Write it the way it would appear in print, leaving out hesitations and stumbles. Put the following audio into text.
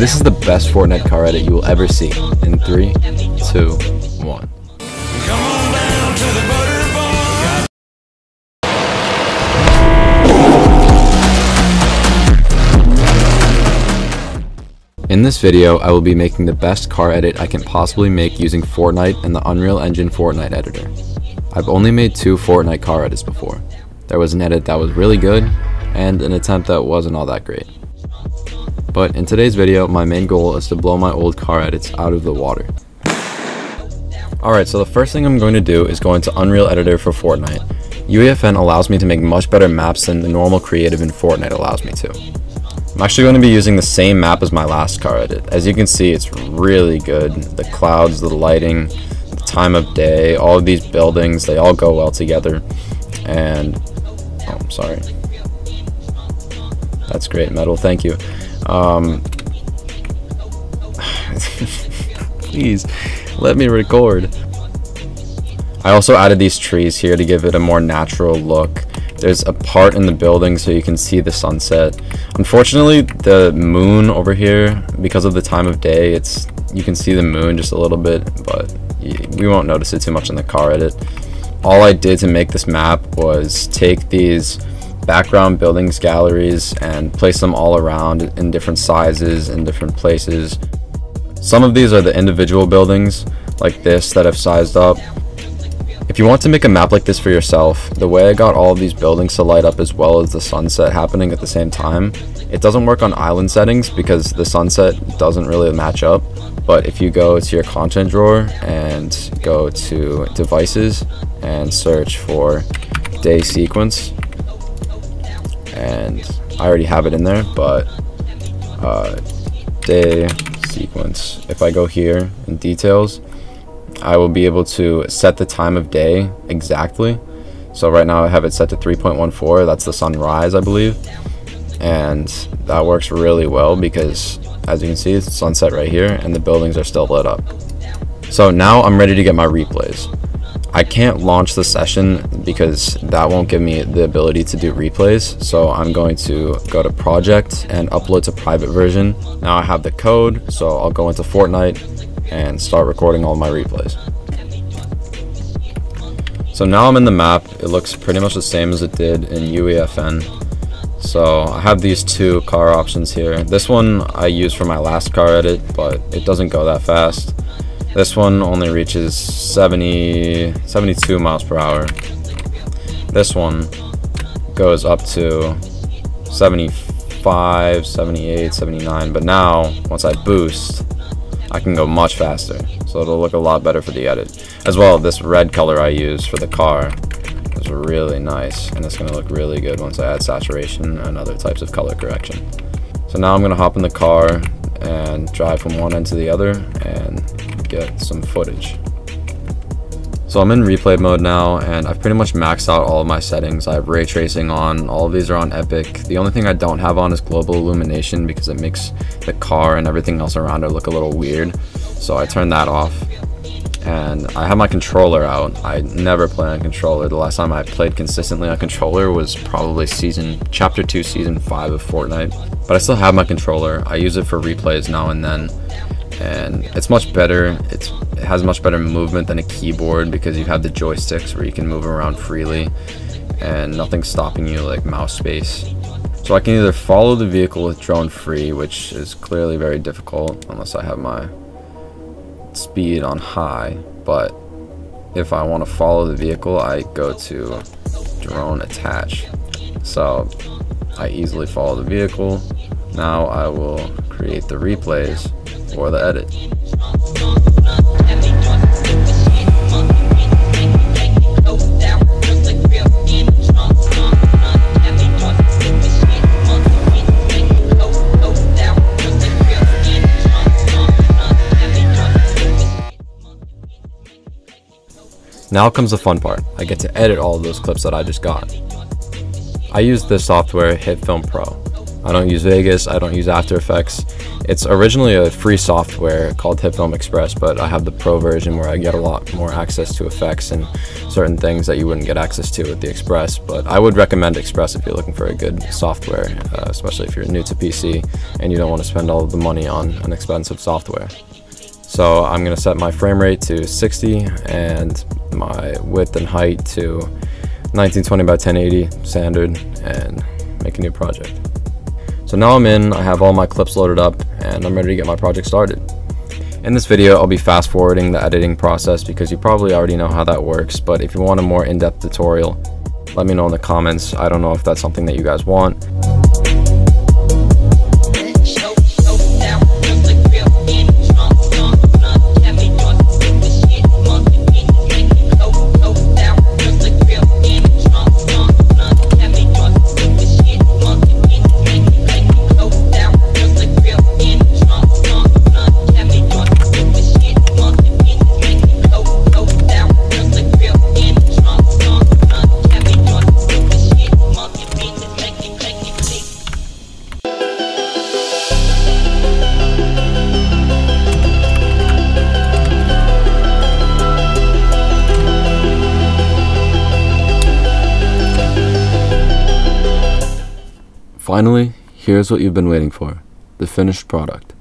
This is the best Fortnite car edit you will ever see. In 3, 2, 1. Come on down to the butter bar. In this video, I will be making the best car edit I can possibly make using Fortnite and the Unreal Engine Fortnite editor. I've only made 2 Fortnite car edits before. There was an edit that was really good, and an attempt that wasn't all that great. But in today's video, my main goal is to blow my old car edits out of the water. Alright, so the first thing I'm going to do is go into Unreal Editor for Fortnite. UEFN allows me to make much better maps than the normal creative in Fortnite allows me to. I'm actually going to be using the same map as my last car edit. As you can see, it's really good. The clouds, the lighting, the time of day, all of these buildings, they all go well together. And, oh, I'm sorry. That's great, Metal, thank you. Please, let me record. I also added these trees here to give it a more natural look. There's a part in the building so you can see the sunset. Unfortunately, the moon over here, because of the time of day, you can see the moon just a little bit, but we won't notice it too much in the car edit. All I did to make this map was take these background buildings galleries and place them all around in different sizes and different places. Some of these are the individual buildings like this that I've sized up. If you want to make a map like this for yourself, the way I got all of these buildings to light up as well as the sunset happening at the same time, it doesn't work on island settings because the sunset doesn't really match up. But if you go to your content drawer and go to devices and search for day sequence, and I already have it in there, but day sequence, if I go here in details, I will be able to set the time of day exactly. So right now I have it set to 3.14, that's the sunrise, I believe, and that works really well because as you can see, it's sunset right here and the buildings are still lit up. So now I'm ready to get my replays. I can't launch the session because that won't give me the ability to do replays, so I'm going to go to project and upload to private version. Now I have the code, so I'll go into Fortnite and start recording all my replays. So now I'm in the map. It looks pretty much the same as it did in UEFN. So I have these 2 car options here. This one I used for my last car edit, but it doesn't go that fast. This one only reaches 72 miles per hour. This one goes up to 75, 78, 79, but now once I boost, I can go much faster, so it'll look a lot better for the edit. As well, this red color I use for the car is really nice, and it's going to look really good once I add saturation and other types of color correction. So now I'm going to hop in the car and drive from one end to the other and get some footage. So I'm in replay mode now, and I've pretty much maxed out all of my settings. I have ray tracing on, all of these are on epic. The only thing I don't have on is global illumination because it makes the car and everything else around it look a little weird. So I turned that off, and I have my controller out. I never play on controller. The last time I played consistently on controller was probably chapter 2 season 5 of Fortnite, but I still have my controller. I use it for replays now and then, and it's much better. It has much better movement than a keyboard because you have the joysticks where you can move around freely and nothing's stopping you like mouse space. So I can either follow the vehicle with drone free, which is clearly very difficult unless I have my speed on high, but if I want to follow the vehicle, I go to drone attach. So I easily follow the vehicle. Now I will create the replays for the edit. Now comes the fun part. I get to edit all of those clips that I just got. I use this software, HitFilm Pro. I don't use Vegas, I don't use After Effects. It's originally a free software called HitFilm Express, but I have the pro version where I get a lot more access to effects and certain things that you wouldn't get access to with the Express. But I would recommend Express if you're looking for a good software, especially if you're new to PC and you don't want to spend all of the money on an expensive software. So I'm going to set my frame rate to 60 and my width and height to 1920 by 1080 standard, and make a new project. So now I'm in, I have all my clips loaded up, and I'm ready to get my project started. In this video, I'll be fast forwarding the editing process because you probably already know how that works, but if you want a more in-depth tutorial, let me know in the comments. I don't know if that's something that you guys want. Finally, here's what you've been waiting for, the finished product.